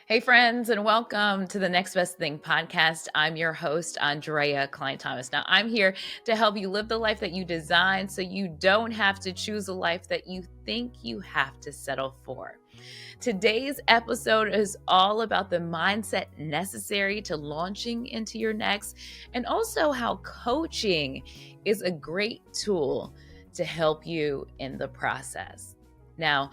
Hey, friends, and welcome to the Next Best Thing podcast. I'm your host, Aundrea Cline-Thomas. Now, I'm here to help you live the life that you design so you don't have to choose a life that you think you have to settle for. Today's episode is all about the mindset necessary to launching into your next, and also how coaching is a great tool to help you in the process. Now,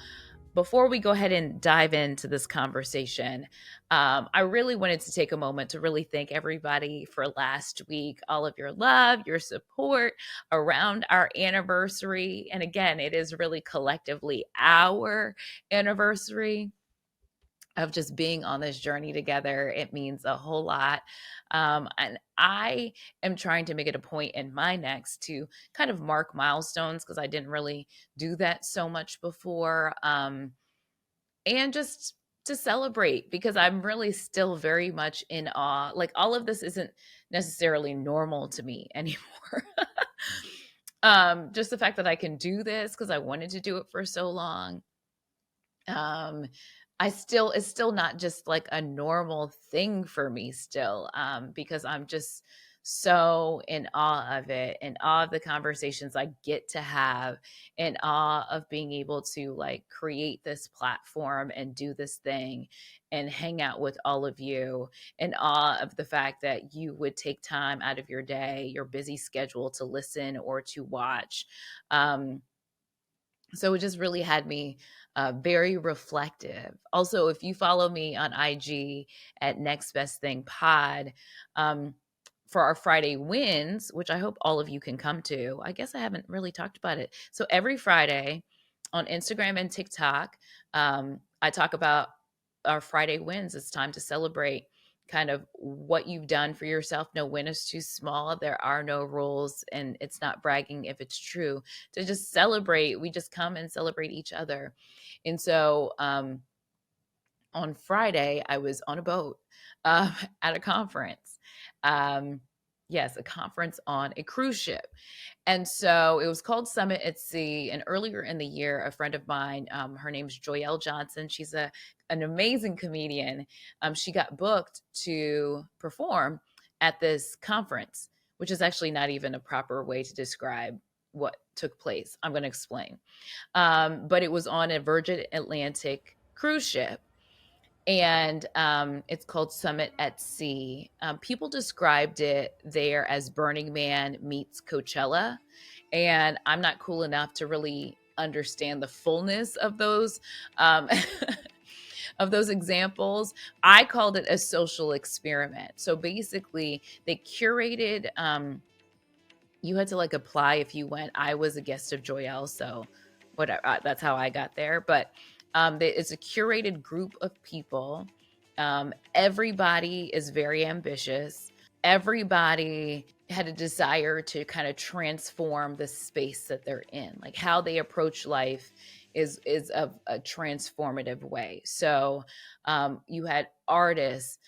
before we go ahead and dive into this conversation, I really wanted to take a moment to really thank everybody for last week, all of your love, your support around our anniversary. And again, it is really collectively our anniversary of just being on this journey together. It means a whole lot. And I am trying to make it a point in my next to kind of mark milestones because I didn't really do that so much before. And just to celebrate because I'm really still very much in awe. Like all of this isn't necessarily normal to me anymore. Just the fact that I can do this because I wanted to do it for so long. It's still not just like a normal thing for me still, because I'm just so in awe of it, in awe of the conversations I get to have, in awe of being able to like create this platform and do this thing and hang out with all of you, in awe of the fact that you would take time out of your day, your busy schedule to listen or to watch. So it just really had me very reflective. Also, if you follow me on IG at Next Best Thing Pod, for our Friday wins, which I hope all of you can come to. I guess I haven't really talked about it. So every Friday on Instagram and TikTok, I talk about our Friday wins. It's time to celebrate kind of what you've done for yourself. No win is too small. There are no rules, and it's not bragging if it's true. To just celebrate, we just come and celebrate each other. And so on Friday, I was on a boat at a conference. Um, yes, a conference on a cruise ship. And so it was called Summit at Sea. And earlier in the year, a friend of mine, her name's Joyelle Johnson. She's an amazing comedian. She got booked to perform at this conference, which is actually not even a proper way to describe what took place. I'm going to explain. But it was on a Virgin Atlantic cruise ship, and it's called Summit at Sea. People described it there as Burning Man meets Coachella, and I'm not cool enough to really understand the fullness of those um, of those examples. I called it a social experiment. So basically, they curated. You had to like apply if you went. I was a guest of Joyelle, so whatever. That's how I got there, but it's a curated group of people. Everybody is very ambitious. Everybody had a desire to kind of transform the space that they're in. Like how they approach life is a transformative way. So you had artists,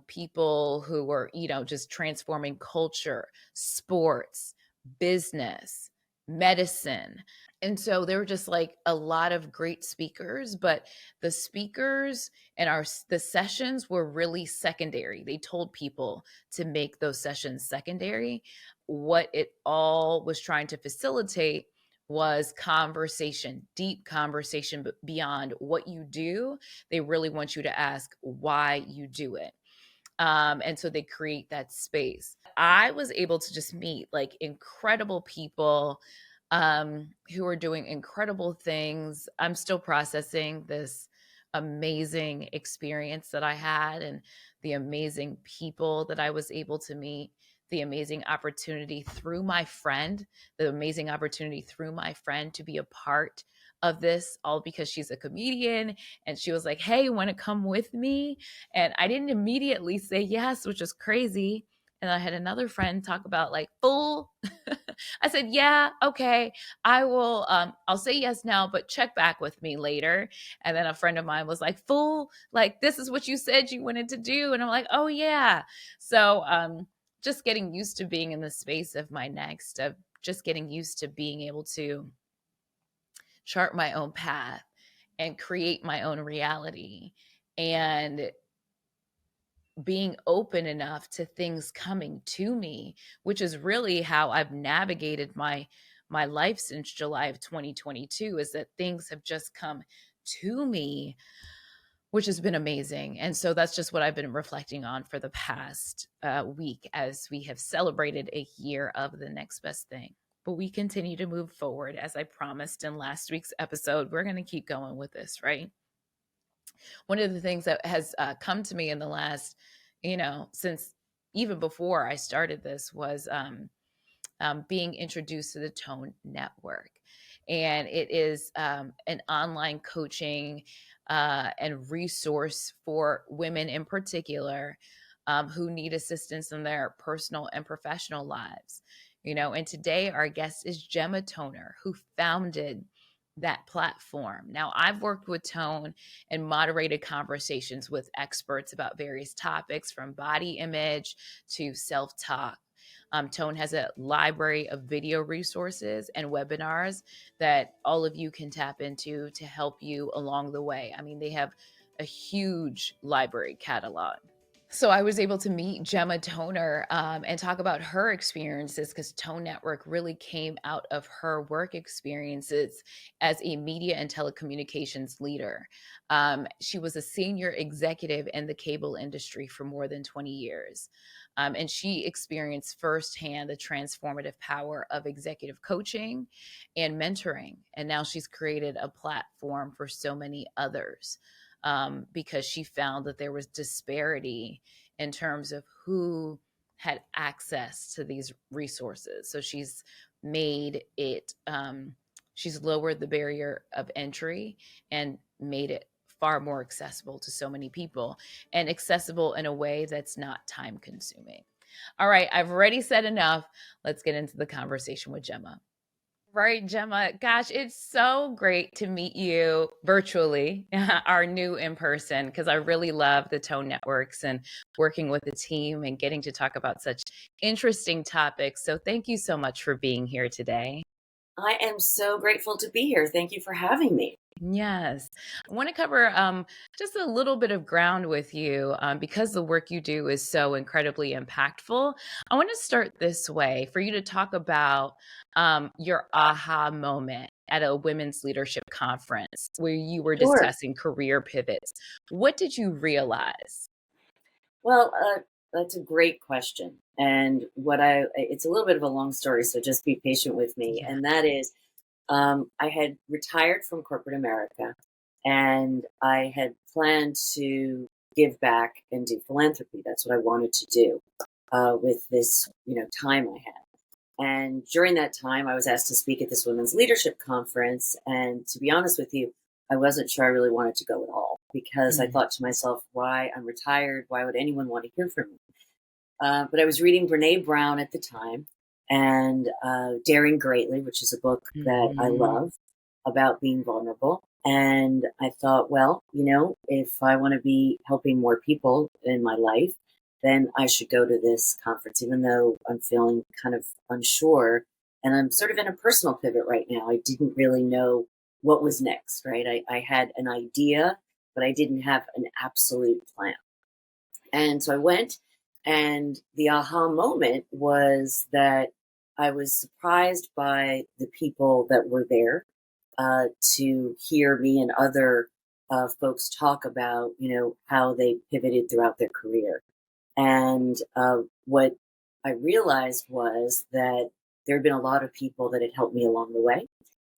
people who were, just transforming culture, sports, business, medicine. And so there were just like a lot of great speakers, but the speakers and the sessions were really secondary. They told people to make those sessions secondary. What it all was trying to facilitate was conversation, deep conversation, but beyond what you do. They really want you to ask why you do it. And so they create that space. I was able to just meet like incredible people who are doing incredible things. I'm still processing this amazing experience that I had and the amazing people that I was able to meet, the amazing opportunity through my friend, to be a part of this, all because she's a comedian and she was like, "Hey, want to come with me?" And I didn't immediately say yes, which was crazy. And I had another friend talk about like, "Fool." I said, "Yeah, okay, I will. I'll say yes now, but check back with me later." And then a friend of mine was like, "Fool, like this is what you said you wanted to do." And I'm like, "Oh yeah." So just getting used to being in the space of my next, of just getting used to being able to chart my own path and create my own reality and being open enough to things coming to me, which is really how I've navigated my life since July of 2022, is that things have just come to me, which has been amazing. And so that's just what I've been reflecting on for the past week as we have celebrated a year of the next best thing. But we continue to move forward. As I promised in last week's episode, we're going to keep going with this, right? One of the things that has come to me in the last, since even before I started this was being introduced to the Tone Network. And it is an online coaching and resource for women in particular who need assistance in their personal and professional lives. And today our guest is Gemma Toner, who founded that platform. Now, I've worked with Tone and moderated conversations with experts about various topics from body image to self talk. Tone has a library of video resources and webinars that all of you can tap into to help you along the way. I mean, they have a huge library catalog. So I was able to meet Gemma Toner and talk about her experiences, because Tone Network really came out of her work experiences as a media and telecommunications leader. She was a senior executive in the cable industry for more than 20 years. And she experienced firsthand the transformative power of executive coaching and mentoring. And now she's created a platform for so many others. Because she found that there was disparity in terms of who had access to these resources. So she's made it, she's lowered the barrier of entry and made it far more accessible to so many people, and accessible in a way that's not time consuming. All right, I've already said enough. Let's get into the conversation with Gemma. Right, Gemma. Gosh, it's so great to meet you virtually, our new in person, because I really love the Tone Networks and working with the team and getting to talk about such interesting topics. So thank you so much for being here today. I am so grateful to be here. Thank you for having me. Yes. I want to cover just a little bit of ground with you because the work you do is so incredibly impactful. I want to start this way for you to talk about your aha moment at a women's leadership conference where you were Sure. discussing career pivots. What did you realize? Well, that's a great question. And it's a little bit of a long story, so just be patient with me. Yeah. And that is, I had retired from corporate America, and I had planned to give back and do philanthropy. That's what I wanted to do with this, time I had. And during that time, I was asked to speak at this women's leadership conference. And to be honest with you, I wasn't sure I really wanted to go at all, because I Mm. thought to myself, why? I'm retired. Why would anyone want to hear from me? But I was reading Brene Brown at the time, and Daring Greatly, which is a book that I Mhm. love about being vulnerable. And I thought, well, if I want to be helping more people in my life, then I should go to this conference, even though I'm feeling kind of unsure. And I'm sort of in a personal pivot right now. I didn't really know what was next, right? I had an idea, but I didn't have an absolute plan. And so I went, and the aha moment was that I was surprised by the people that were there to hear me and other folks talk about, how they pivoted throughout their career. And what I realized was that there had been a lot of people that had helped me along the way,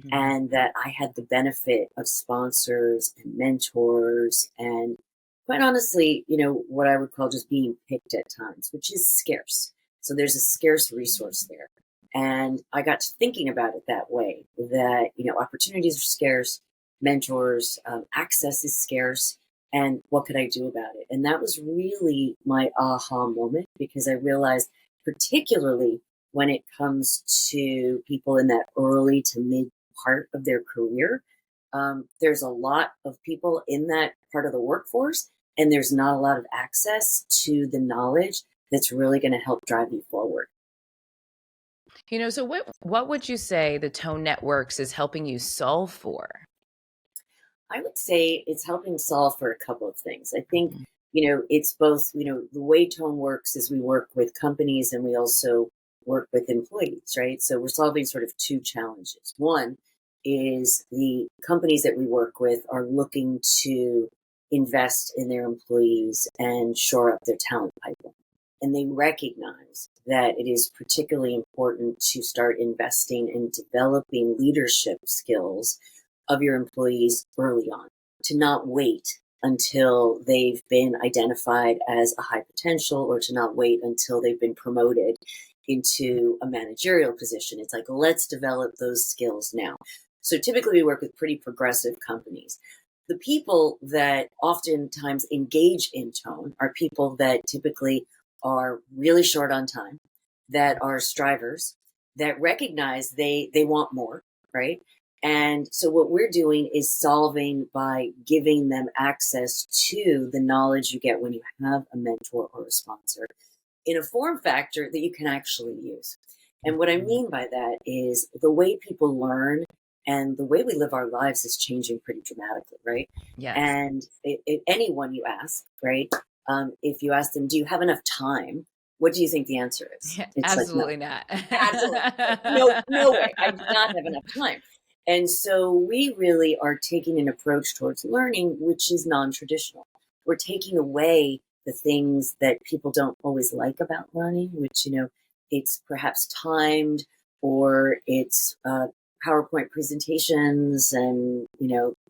Mhm. and that I had the benefit of sponsors and mentors, and quite honestly, what I would call just being picked at times, which is scarce. So there's a scarce resource there. And I got to thinking about it that way, that, opportunities are scarce, mentors, access is scarce, and what could I do about it? And that was really my aha moment, because I realized, particularly when it comes to people in that early to mid part of their career, there's a lot of people in that part of the workforce, and there's not a lot of access to the knowledge that's really going to help drive you forward. So what would you say the Tone Networks is helping you solve for? I would say it's helping solve for a couple of things. I think, Mhm. it's both, the way Tone works is we work with companies and we also work with employees, right? So we're solving sort of two challenges. One is the companies that we work with are looking to invest in their employees and shore up their talent pipeline. And they recognize that it is particularly important to start investing in developing leadership skills of your employees early on, to not wait until they've been identified as a high potential or to not wait until they've been promoted into a managerial position. It's like, let's develop those skills now. So typically we work with pretty progressive companies. The people that oftentimes engage in Tone are people that typically are really short on time, that are strivers, that recognize they want more, right? And so what we're doing is solving by giving them access to the knowledge you get when you have a mentor or a sponsor in a form factor that you can actually use. And what I Mhm. mean by that is the way people learn and the way we live our lives is changing pretty dramatically, right? Yes. And anyone you ask, right? If you ask them, do you have enough time? What do you think the answer is? Yeah, It's like, no, absolutely not. absolutely. No, no way. I do not have enough time. And so we really are taking an approach towards learning, which is non traditional. We're taking away the things that people don't always like about learning, which, it's perhaps timed or it's PowerPoint presentations and,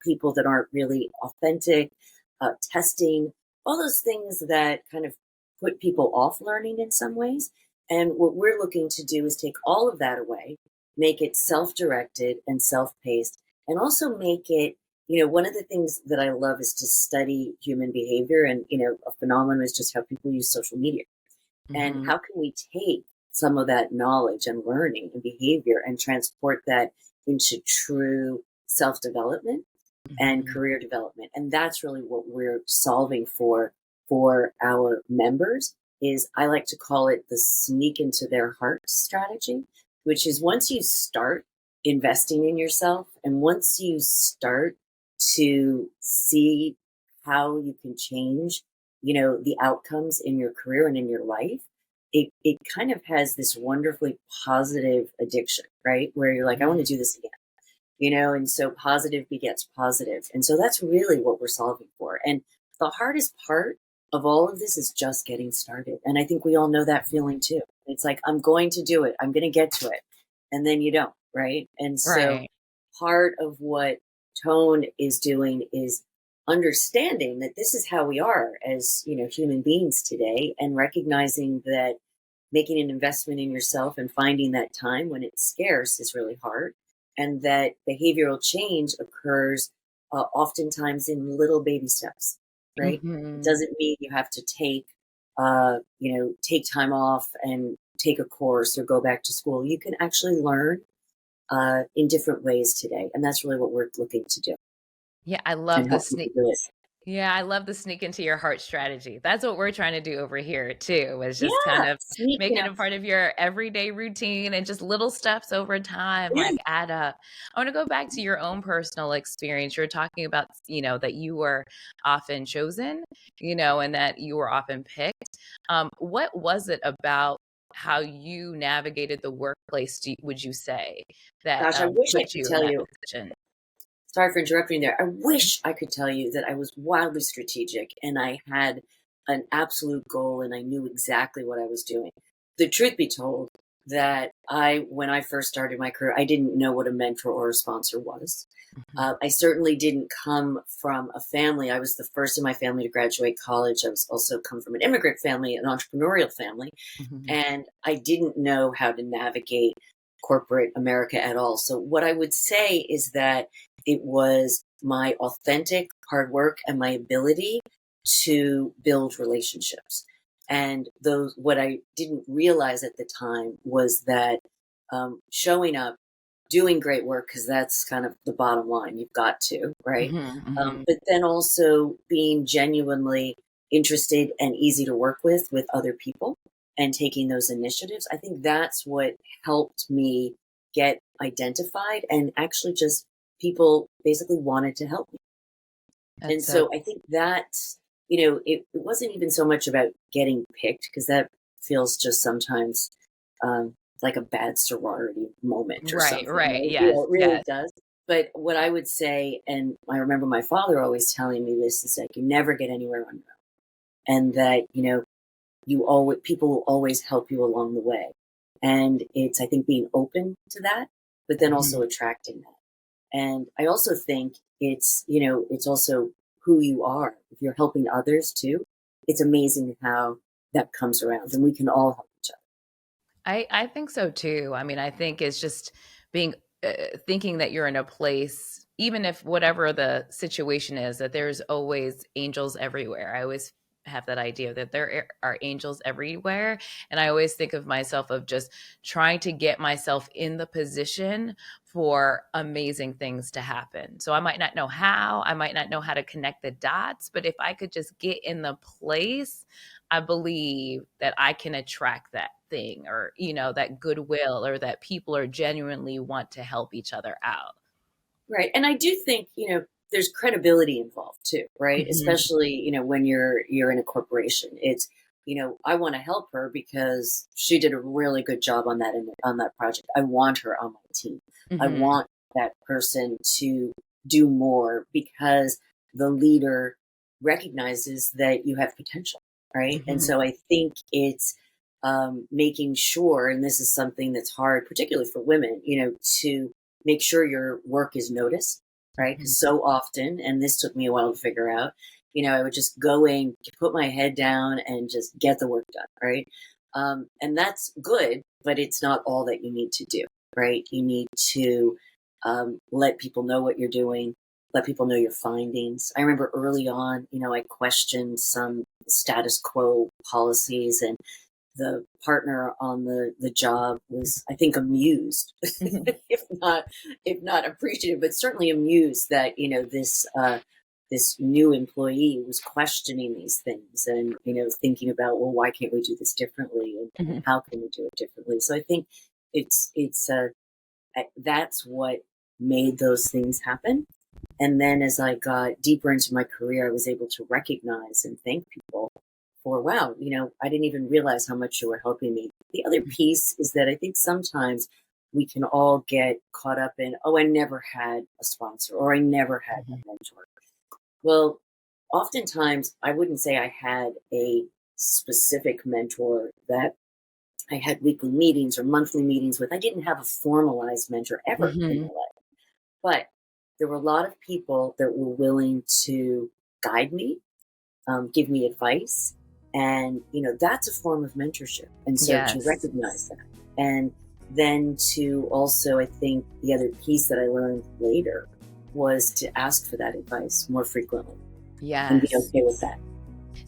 people that aren't really authentic, testing, all those things that kind of put people off learning in some ways. And what we're looking to do is take all of that away, make it self directed and self paced, and also make it, one of the things that I love is to study human behavior. And, a phenomenon is just how people use social media. And Mhm. how can we take some of that knowledge and learning and behavior and transport that into true self development and Mhm. career development? And that's really what we're solving for our members is I like to call it the sneak into their heart strategy, which is once you start investing in yourself and once you start to see how you can change, the outcomes in your career and in your life, it kind of has this wonderfully positive addiction, right? Where you're like, I want Mhm. to do this again, and so positive begets positive. And so that's really what we're solving for. And the hardest part of all of this is just getting started. And I think we all know that feeling too. It's like, I'm going to do it, I'm going to get to it. And then you don't, right? And so Right. part of what Tone is doing is understanding that this is how we are as, human beings today and recognizing that making an investment in yourself and finding that time when it's scarce is really hard. And that behavioral change occurs oftentimes in little baby steps, right? It Mhm. doesn't mean you have to take time off and take a course or go back to school. You can actually learn in different ways today. And that's really what we're looking to do Yeah, I and love the help people sneak do it. Yeah, I love the sneak into your heart strategy. That's what we're trying to do over here too, is just kind Yeah. of Sneak, make it a part of your everyday routine and just little steps over time yeah. like add up. I want to go back to your own personal experience. You're talking about, that you were often chosen, and that you were often picked. What was it about how you navigated the workplace, would you say, that Gosh, I wish I put could you in tell that you. position? Sorry for interrupting there. I wish I could tell you that I was wildly strategic and I had an absolute goal and I knew exactly what I was doing. The truth be told, that when I first started my career, I didn't know what a mentor or a sponsor was. Mhm. I certainly didn't come from a family. I was the first in my family to graduate college. I was also come from an immigrant family, an entrepreneurial family, Mhm. and I didn't know how to navigate corporate America at all. So, what I would say is that it was my authentic hard work and my ability to build relationships. And those, what I didn't realize at the time was that showing up, doing great work, because that's kind of the bottom line. You've got to, right? Mhm. Mhm. But then also being genuinely interested and easy to work with other people and taking those initiatives. I think that's what helped me get identified and actually just people basically wanted to help me. And That's so so I think that, it wasn't even so much about getting picked, because that feels just sometimes like a bad sorority moment or right, something, right. right? Yes, It really yes. does. But what I would say, and I remember my father always telling me this, is like, you never get anywhere on your own. And that, you always, people will always help you along the way. And it's, I think, being open to that, but then also Mhm. attracting that. And I also think it's also who you are. If you're helping others too, it's amazing how that comes around, and we can all help each I think so too. I mean, I think it's just being thinking that you're in a place, even if whatever the situation is, that there's always angels everywhere. I always have that idea that there are angels everywhere, and I always think of myself of just trying to get myself in the position for amazing things to happen. So I might not know how, I might not know how to connect the dots, but if I could just get in the place, I believe that I can attract that thing, or, that goodwill, or that people are genuinely want to help each other out. other. Right. And I do think, there's credibility involved too, right? Mhm. Especially, when you're in a corporation. It's, I want to help her because she did a really good job on that project. I want her on my team. I Mhm. want that person to do more because the leader recognizes that you have potential, right? And Mhm. so I think it's making sure, and this is something that's hard, particularly for women, to make sure your work is noticed, right? Mhm. Because so often, and this took me a while to figure out, I would just go in, put my head down, and just get the work done, right? And that's good, but it's not all that you need to do, right? You need to let people know what you're doing, let people know your findings. I remember early on, I questioned some status quo policies, and the partner on the job was, I think, amused, Mhm. if not appreciative, but certainly amused that this new employee was questioning these things, and thinking about, well, why can't we do this differently, and Mhm. how can we do it differently? So I think that's what made those things happen. And then as I got deeper into my career, I was able to recognize and thank people for, wow, I didn't even realize how much you were helping me. The other piece is that I think sometimes we can all get caught up in, oh, I never had a sponsor, or I never had a Mhm. mentor. Well, oftentimes I wouldn't say I had a specific mentor that I had weekly meetings or monthly meetings with. I didn't have a formalized mentor ever in my Mhm. life. But there were a lot of people that were willing to guide me, give me advice. And, that's a form of mentorship. And so to Yes. recognize that. And then to also, I think the other piece that I learned later was to ask for that advice more frequently and be Yes. okay with that.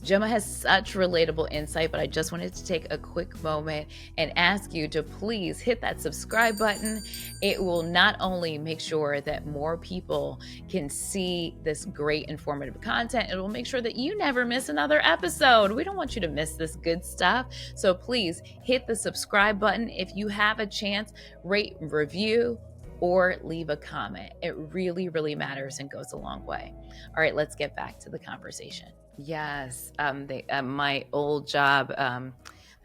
Gemma has such relatable insight, but I just wanted to take a quick moment and ask you to please hit that subscribe button. It will not only make sure that more people can see this great informative content, it will make sure that you never miss another episode. We don't want you to miss this good stuff. So please hit the subscribe button. If you have a chance, rate, review, or leave a comment. It really, really matters and goes a long way. All right, let's get back to the conversation. Yes, my old job, there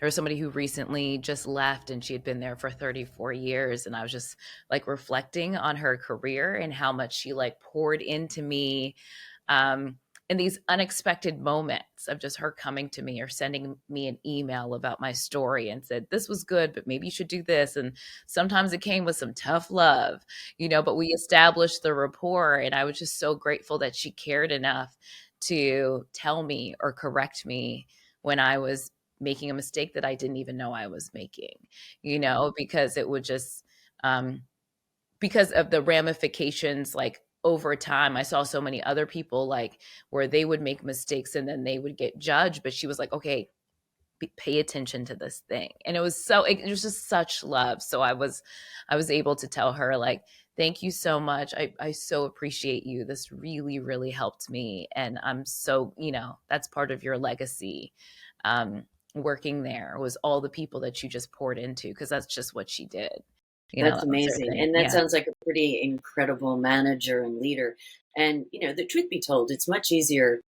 was somebody who recently just left, and she had been there for 34 years, and I was just like reflecting on her career and how much she like poured into me, um, in these unexpected moments of just her coming to me or sending me an email about my story and said, "This was good, but maybe you should do this." And sometimes it came with some tough love, but we established the rapport, and I was just so grateful that she cared enough to tell me or correct me when I was making a mistake that I didn't even know I was making, because it would just, um, because of the ramifications, like over time, I saw so many other people like where they would make mistakes and then they would get judged. But she was like, okay, pay attention to this thing. And it was just such love. So I was able to tell her, like, thank you so much. I so appreciate you. This really, really helped me. And I'm so, that's part of your legacy. Um, Working there was all the people that you just poured into, because that's just what she did. That's That was her amazing. thing. And that Yeah. sounds like a pretty incredible manager and leader. And, the truth be told, it's much easier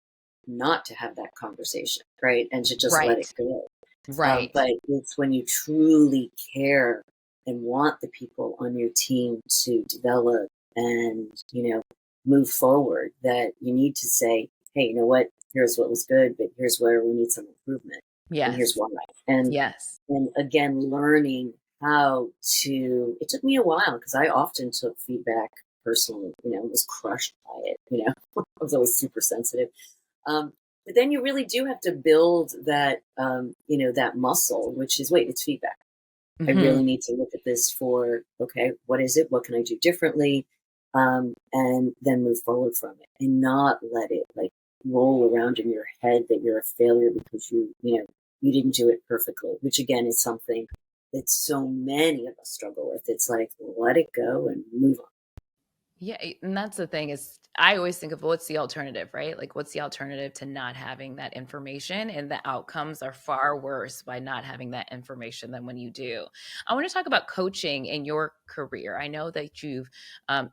not to have that conversation, right? And to just let it Right. go. Right. But it's when you truly care and want the people on your team to develop and, move forward that you need to say, hey, you know what? Here's what was good, but here's where we need some improvement. And here's Yes. why. And Yes. and again, learning how to, it took me a while because I often took feedback personally, was crushed by it, I was always super sensitive. Um, but then you really do have to build that, that muscle, which is, wait, it's feedback. I Hmm. really need to look at this for, okay, what is it? What can I do differently? And then move forward from it and not let it like roll around in your head that you're a failure because you didn't do it perfectly, which again is something that so many of us struggle with. It's like, let it go and move on. Yeah, and that's the thing is I always think of what's the alternative, right? Like what's the alternative to not having that information? And the outcomes are far worse by not having that information than when you do. I want to talk about coaching in your career. I know that you've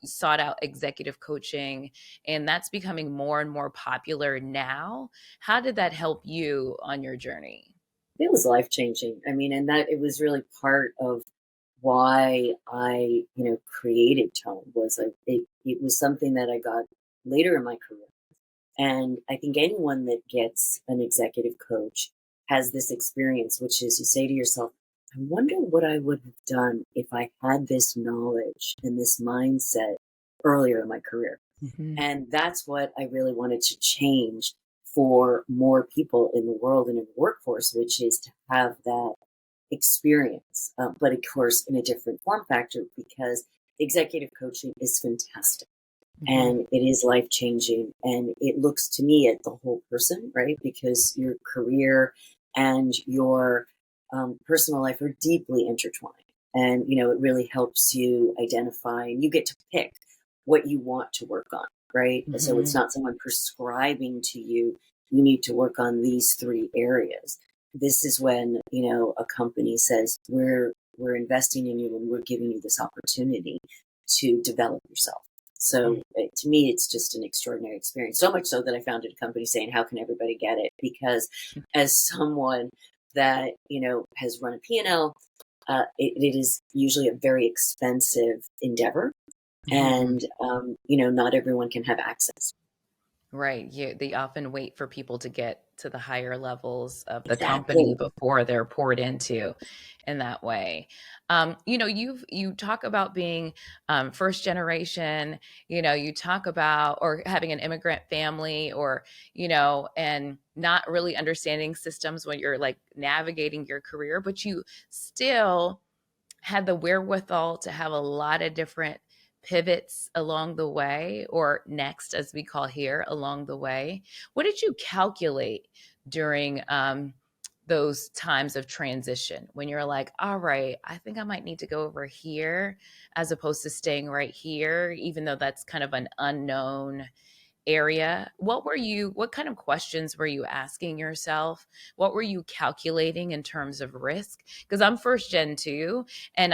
sought out executive coaching, and that's becoming more and more popular now. How did that help you on your journey? It was life changing. I mean, and that it was really part of why I, created Tone was it was something that I got later in my career. And I think anyone that gets an executive coach has this experience, which is you say to yourself, I wonder what I would have done if I had this knowledge and this mindset earlier in my career. Mhm. And that's what I really wanted to change for more people in the world and in the workforce, which is to have that experience, but of course in a different form factor because executive coaching is fantastic Mhm. and it is life changing and it looks to me at the whole person, right? Because your career and your personal life are deeply intertwined, and it really helps you identify and you get to pick what you want to work on, right? So it's Mhm. not someone prescribing to you, you need to work on these three areas. This is when a company says we're investing in you and we're giving you this opportunity to develop yourself. So to me, it's just an extraordinary experience. So much so that I founded a company saying, "How can everybody get it?" Because as someone that has run a P&L, it is usually a very expensive endeavor, Mhm. and not everyone can have access. Right. They often wait for people to get to the higher levels of the company Exactly. before they're poured into in that way. You talk about being first generation, you talk about or having an immigrant family or, and not really understanding systems when you're like navigating your career, but you still had the wherewithal to have a lot of different pivots along the way, or next, as we call here, along the way. What did you calculate during those times of transition when you're like, all right, I think I might need to go over here as opposed to staying right here, even though that's kind of an unknown area? What kind of questions were you asking yourself? What were you calculating in terms of risk? Because I'm first gen too, and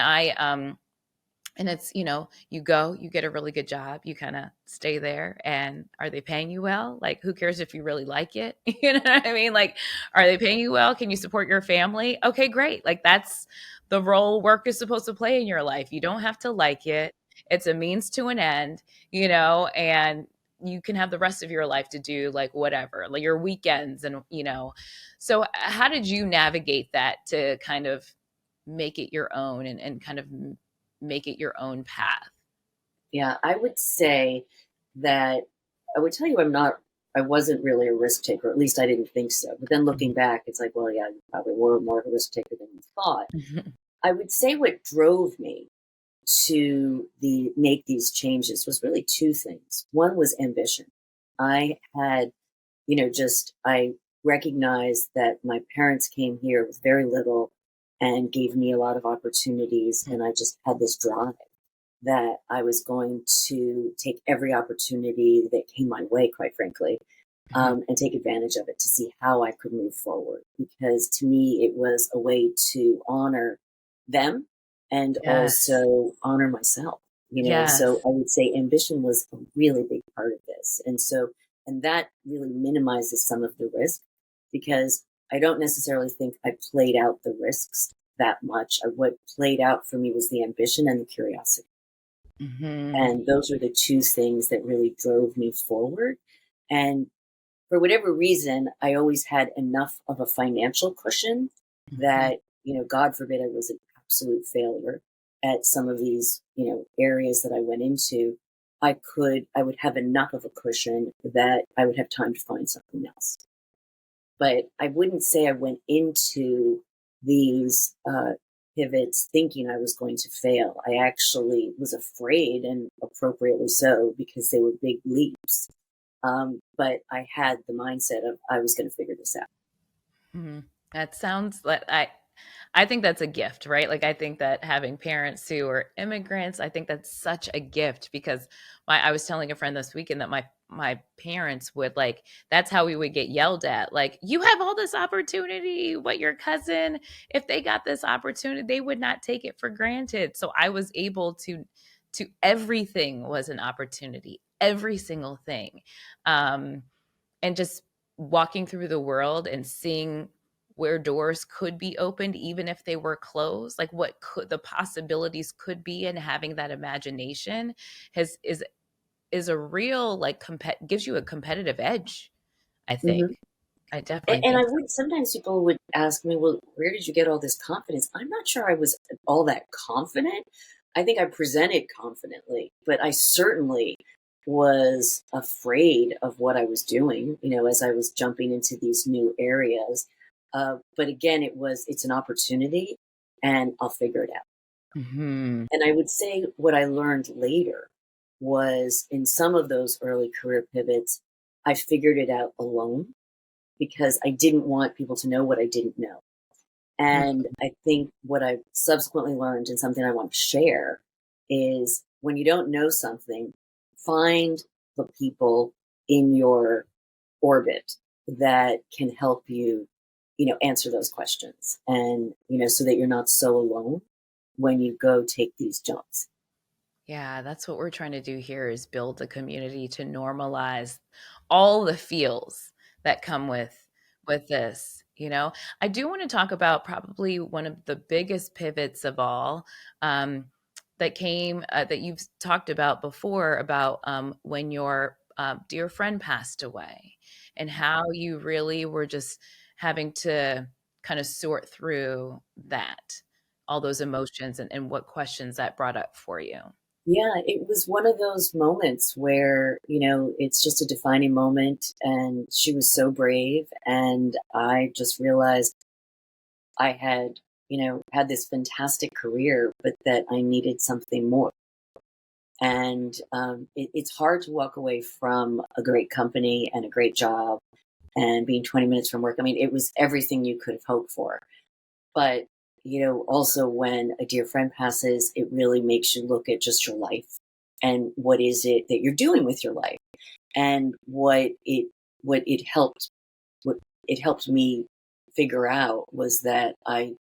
and it's, you go, you get a really good job, you kind of stay there, and are they paying you well? Like, who cares if you really like it? You know what I mean? Like, are they paying you well? Can you support your family? Okay, great. Like, that's the role work is supposed to play in your life. You don't have to like it. It's a means to an end, and you can have the rest of your life to do like whatever, like your weekends and, so how did you navigate that to kind of make it your own and kind of make it your own path? Yeah, I would say that I would tell you I wasn't really a risk taker. At least I didn't think so. But then looking Mhm. back, it's like, well, yeah, you probably were more of a risk taker than you thought. Mhm. I would say what drove me to make these changes was really two things. One was ambition. I had, just I recognized that my parents came here with very little and gave me a lot of opportunities, and I just had this drive that I was going to take every opportunity that came my way, quite frankly, Mhm. and take advantage of it to see how I could move forward. Because to me, it was a way to honor them and Yes. also honor myself. So Yes. I would say ambition was a really big part of this. And that really minimizes some of the risk because I don't necessarily think I played out the risks that much. What played out for me was the ambition and the curiosity. Hmm. And those are the two things that really drove me forward. And for whatever reason, I always had enough of a financial cushion Hmm. that, God forbid I was an absolute failure at some of these, areas that I went into. I would have enough of a cushion that I would have time to find something else. But I wouldn't say I went into these pivots thinking I was going to fail. I actually was afraid, and appropriately so, because they were big leaps. But I had the mindset of I was going to figure this out. Hmm. That sounds like I think that's a gift, right? Like I think that having parents who are immigrants, I think that's such a gift because I was telling a friend this weekend that my parents would like that's how we would get yelled at. Like, you have all this opportunity, but your cousin, if they got this opportunity, they would not take it for granted. So I was able to everything was an opportunity, every single thing. Um and just walking through the world and seeing where doors could be opened even if they were closed, like what could the possibilities could be, and having that imagination has is a real like gives you a competitive edge, I think. Hmm. I And, definitely and think I so. would sometimes people would ask me, well, where did you get all this confidence? I'm not sure I was all that confident. I think I presented confidently, but I certainly was afraid of what I was doing, as I was jumping into these new areas. But again, it's an opportunity and I'll figure it out. Hmm. And I would say what I learned later was in some of those early career pivots, I figured it out alone because I didn't want people to know what I didn't know. And I think what I've subsequently learned and something I want to share is when you don't know something, find the people in your orbit that can help you, answer those questions and, so that you're not so alone when you go take these jumps. Yeah, that's what we're trying to do here is build a community to normalize all the feels that come with this, you know? I do want to talk about probably one of the biggest pivots of all, that came that you've talked about before about when your dear friend passed away and how you really were just having to kind of sort through that, all those emotions and what questions that brought up for you. Yeah, it was one of those moments where, it's just a defining moment. And she was so brave. And I just realized I had, had this fantastic career, but that I needed something more. And it's hard to walk away from a great company and a great job and being 20 minutes from work. I mean, it was everything you could have hoped for. But, also when a dear friend passes, it really makes you look at just your life and what is it that you're doing with your life and what what it helped me figure out was that I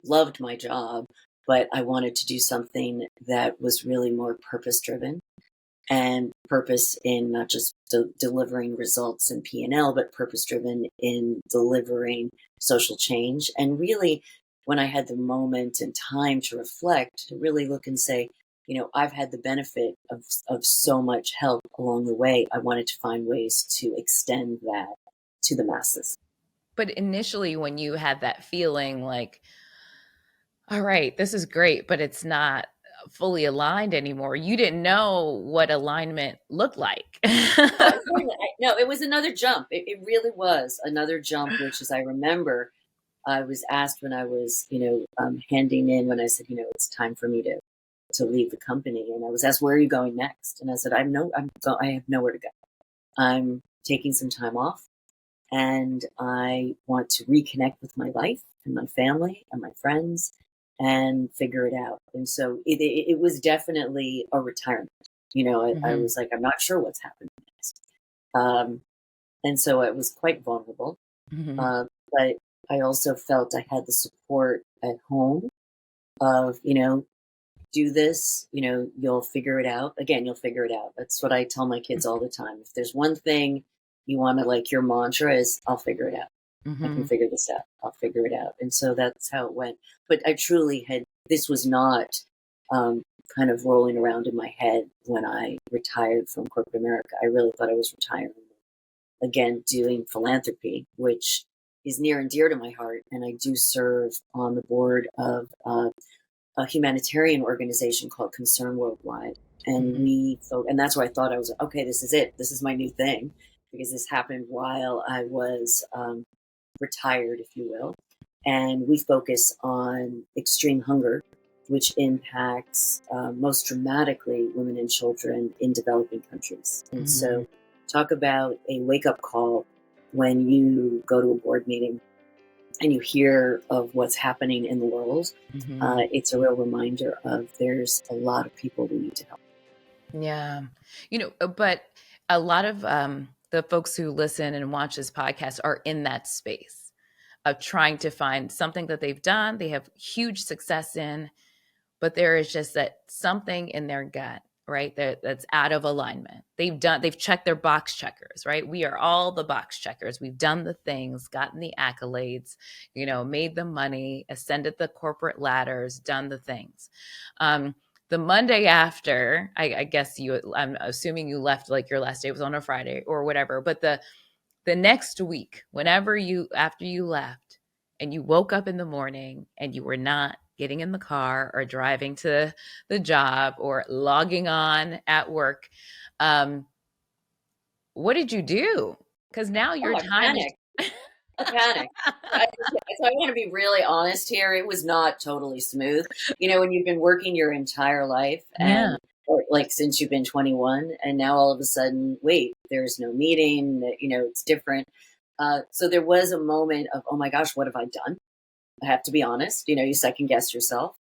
loved my job, but I wanted to do something that was really more purpose driven and purpose in not just delivering results and P&L, but purpose driven in delivering social change. And really, when I had the moment and time to reflect, to really look and say, I've had the benefit of so much help along the way. I wanted to find ways to extend that to the masses. But initially, when you had that feeling like, all right, this is great, but it's not fully aligned anymore, you didn't know what alignment looked like. Oh, I totally, no, it was another jump. It really was another jump, which is I remember I was asked when I was, handing in when I said, it's time for me to leave the company, and I was asked, "Where are you going next?" And I said, I have nowhere to go. I'm taking some time off, and I want to reconnect with my life and my family and my friends, and figure it out. And so it was definitely a retirement. I Mhm, was like, I'm not sure what's happening next, um, and so I was quite vulnerable. mhm. But I also felt I had the support at home of, do this, you'll figure it out. Again, you'll figure it out. That's what I tell my kids all the time. If there's one thing you want to, like, your mantra is, I'll figure it out. I can Mm-hmm. figure this out. I'll figure it out. And so that's how it went. But I truly this was not um, kind of rolling around in my head when I retired from corporate America. I really thought I was retiring, again, doing philanthropy, which is near and dear to my heart. And I do serve on the board of a humanitarian organization called Concern Worldwide. And Mm-hmm. and that's where I thought I was, okay, this is it. This is my new thing, because this happened while I was retired, if you will. And we focus on extreme hunger, which impacts most dramatically women and children in developing countries. And Mm-hmm. so, talk about a wake up call when you go to a board meeting and you hear of what's happening in the world. Mm-hmm. It's a real reminder of there's a lot of people we need to help. Yeah. But a lot of the folks who listen and watch this podcast are in that space of trying to find something that they've done, they have huge success in, but there is just that something in their gut, right? That's out of alignment. They've checked their box checkers, right? We are all the box checkers. We've done the things, gotten the accolades, made the money, ascended the corporate ladders, done the things. Um, the Monday after, I guess I'm assuming you left, like your last day was on a Friday or whatever, but the next week, after you left and you woke up in the morning and you were not getting in the car or driving to the job or logging on at work, um, what did you do? Because now Oh, your I time is. panicked. I panicked. So I want to be really honest here. It was not totally smooth. When you've been working your entire life, Yeah. or like since you've been 21, and now all of a sudden, wait, there's no meeting, it's different. So there was a moment of, oh my gosh, what have I done? I have to be honest. You second guess yourself.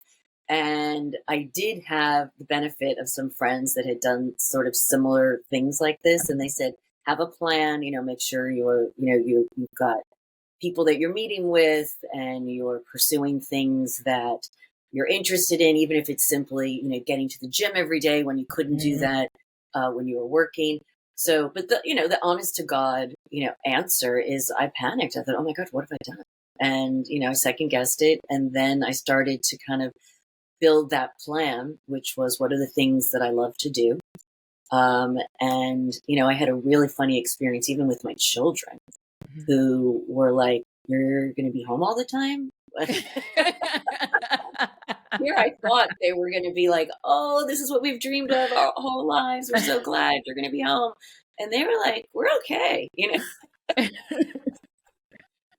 And I did have the benefit of some friends that had done sort of similar things like this. And they said, have a plan, make sure you've got people that you're meeting with and you're pursuing things that you're interested in, even if it's simply, getting to the gym every day when you couldn't do Mhm. that when you were working. So, but the honest to God, answer is I panicked. I thought, oh my God, what have I done? And, I second guessed it. And then I started to kind of build that plan, which was what are the things that I love to do. And, I had a really funny experience, even with my children, who were like, you're going to be home all the time? Here I thought they were going to be like, oh, this is what we've dreamed of our whole lives. We're so glad you're going to be home. And they were like, we're okay.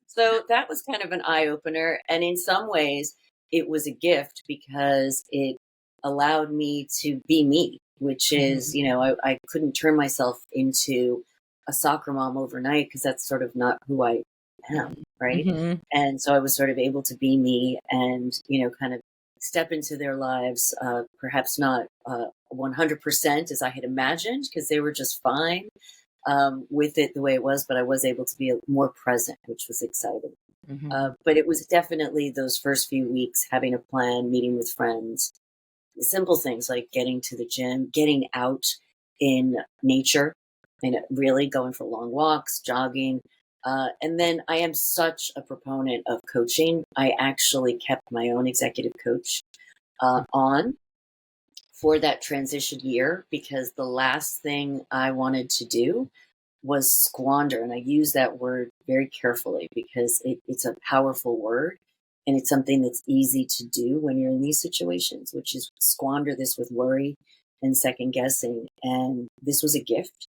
So that was kind of an eye opener. And in some ways, it was a gift because it allowed me to be me, which is, Mhm. I couldn't turn myself into a soccer mom overnight because that's sort of not who I am. Right. Mhm. And so I was sort of able to be me and, kind of step into their lives, perhaps not 100% as I had imagined because they were just fine with it the way it was, but I was able to be more present, which was exciting. Mhm. But it was definitely those first few weeks having a plan, meeting with friends, simple things like getting to the gym, getting out in nature, and really going for long walks, jogging. And then I am such a proponent of coaching. I actually kept my own executive coach on for that transition year because the last thing I wanted to do was squander. And I use that word very carefully because it's a powerful word and it's something that's easy to do when you're in these situations, which is squander this with worry and second guessing. And this was a gift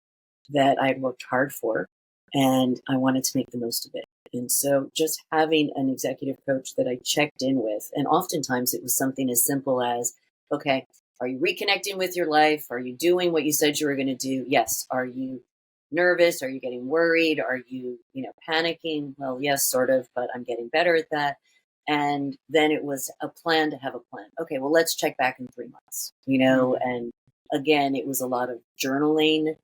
that I had worked hard for and I wanted to make the most of it. And so just having an executive coach that I checked in with, and oftentimes it was something as simple as, okay, are you reconnecting with your life? Are you doing what you said you were going to do? Yes. Are you nervous? Are you getting worried? Are you, panicking? Well, yes, sort of, but I'm getting better at that. And then it was a plan to have a plan. Okay, well, let's check back in 3 months, Mhm. and again, it was a lot of journaling,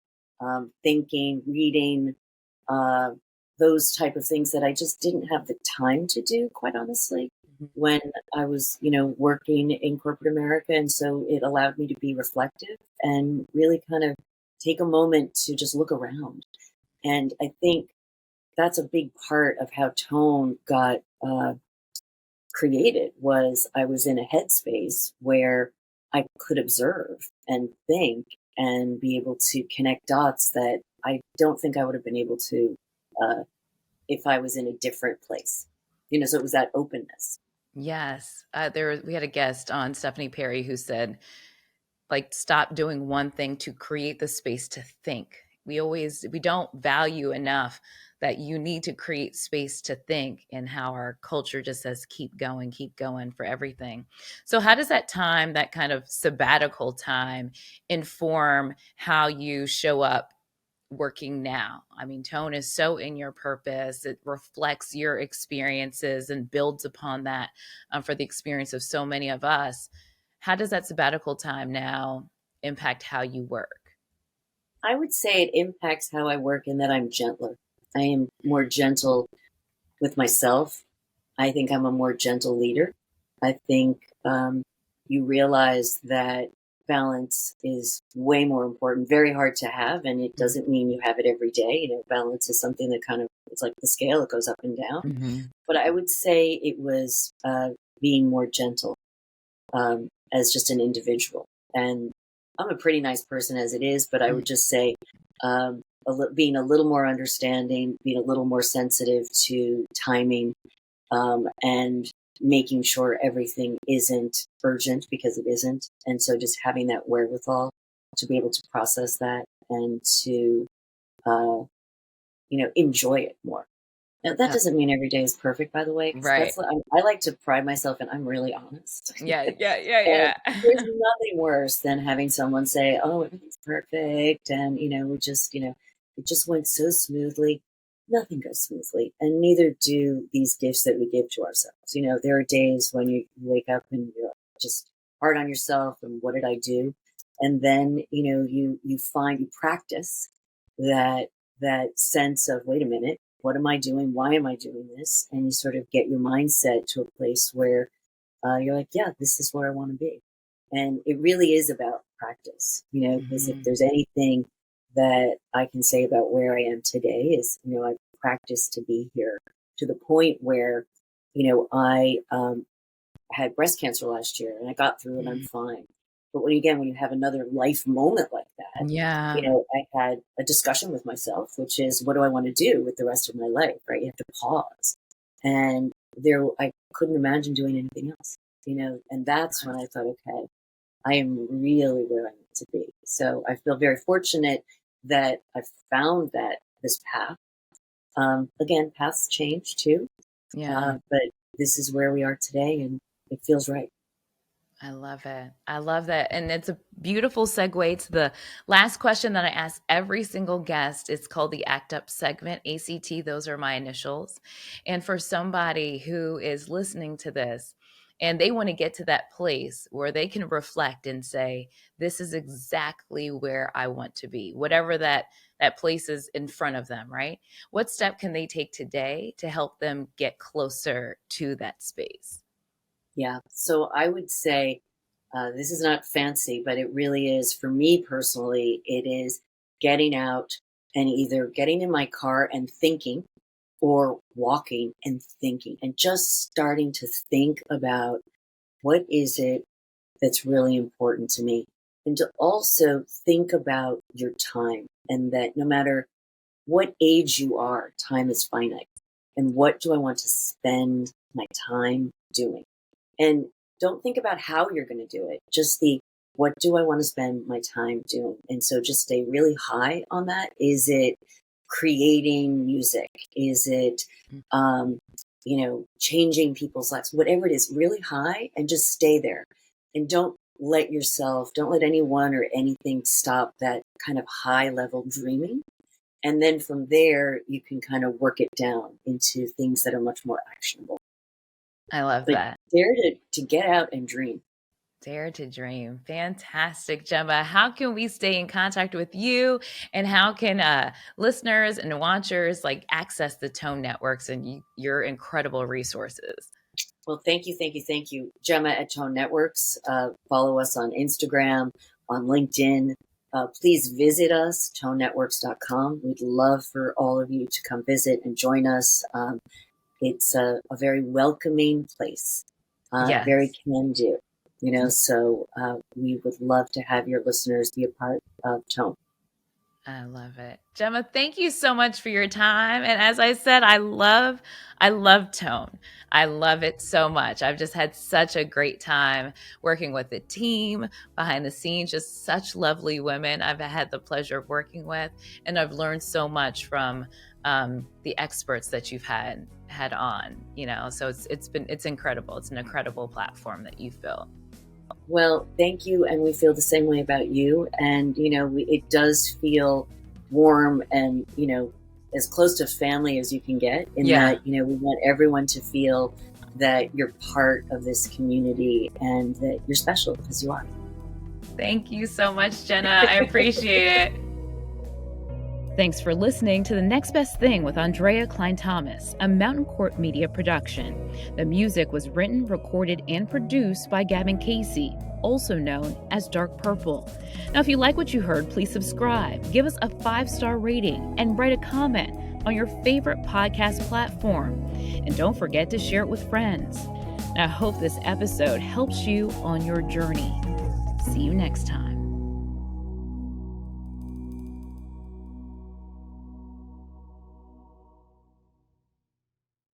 thinking, reading, uh, those type of things that I just didn't have the time to do, quite honestly. when I was, working in corporate America. And so it allowed me to be reflective and really kind of take a moment to just look around. And I think that's a big part of how tone got created was I was in a headspace where I could observe and think and be able to connect dots that I don't think I would have been able to uh, if I was in a different place. So it was that openness. Yes. We had a guest on, Stephanie Perry, who said, like, stop doing one thing to create the space to think. We don't value enough that you need to create space to think, and how our culture just says keep going for everything. So how does that kind of sabbatical time, inform how you show up working now? I mean, tone is so in your purpose. It reflects your experiences and builds upon that, for the experience of so many of us. How does that sabbatical time now impact how you work? I would say it impacts how I work in that I'm gentler. I am more gentle with myself. I think I'm a more gentle leader. I think you realize that balance is way more important, very hard to have, and it doesn't mean you have it every day. Balance is something that kind of, it's like the scale, it goes up and down. Mm-hmm. But I would say it was being more gentle as just an individual. And I'm a pretty nice person as it is, but I would just say being a little more understanding, being a little more sensitive to timing, and making sure everything isn't urgent because it isn't. And so just having that wherewithal to be able to process that and to, uh, enjoy it more. Now, that doesn't mean every day is perfect, by the way, because Right. I like to pride myself and I'm really honest. Yeah, yeah, yeah, And there's yeah. nothing worse than having someone say, "Oh, everything's perfect," and it just went so smoothly. Nothing goes smoothly, and neither do these gifts that we give to ourselves. There are days when you wake up and you're just hard on yourself, and what did I do? And then you practice that sense of, wait a minute, what am I doing? Why am I doing this? And you sort of get your mindset to a place where you're like, yeah, this is where I want to be. And it really is about practice, because if Mhm. there's anything that I can say about where I am today is, I've practiced to be here to the point where, I had breast cancer last year and I got through and I'm Mhm. fine. But when you have another life moment like that, Yeah. I had a discussion with myself, which is, what do I want to do with the rest of my life? Right? You have to pause. And I couldn't imagine doing anything else, and that's when I thought, okay, I am really where I need to be. So I feel very fortunate that I've found this path. Again, paths change too, Yeah. but this is where we are today, and it feels right. I love it. I love that. And it's a beautiful segue to the last question that I ask every single guest. It's called the ACT UP segment, ACT. Those are my initials. And for somebody who is listening to this and they want to get to that place where they can reflect and say, this is exactly where I want to be, whatever that place is in front of them, right? What step can they take today to help them get closer to that space? Yeah. So I would say this is not fancy, but it really is, for me personally, it is getting out and either getting in my car and thinking, or walking and thinking, and just starting to think about, what is it that's really important to me? And to also think about your time, and that no matter what age you are, time is finite. And what do I want to spend my time doing? And don't think about how you're going to do it. Just what do I want to spend my time doing? And so just stay really high on that. Is it creating music? Is it, changing people's lives? Whatever it is, really high, and just stay there. And don't let anyone or anything stop that kind of high level dreaming. And then from there, you can kind of work it down into things that are much more actionable. I love But that. dare to get out and dream. Dare to dream. Fantastic, Gemma. How can we stay in contact with you, and how can listeners and watchers like access the Tone Networks and your incredible resources? Well, thank you, thank you, thank you, Gemma at Tone Networks. Follow us on Instagram, on LinkedIn. Please visit us, tonenetworks.com. We'd love for all of you to come visit and join us. It's a very welcoming place, very Yes. can do, so we would love to have your listeners be a part of Tone. I love it. Gemma, thank you so much for your time. And as I said, I love tone. I love it so much. I've just had such a great time working with the team behind the scenes, just such lovely women I've had the pleasure of working with. And I've learned so much from the experts that you've had on, so it's incredible. It's an incredible platform that you've built. Well, thank you, and we feel the same way about you. And it does feel warm and as close to family as you can get. In that we want everyone to feel that you're part of this community and that you're special because you are. Thank you so much, Jenna. I appreciate it. Thanks for listening to The Next Best Thing with Aundrea Cline-Thomas, a Mountain Court Media production. The music was written, recorded, and produced by Gavin Casey, also known as Dark Purple. Now, if you like what you heard, please subscribe, give us a 5-star rating, and write a comment on your favorite podcast platform. And don't forget to share it with friends. Now, I hope this episode helps you on your journey. See you next time.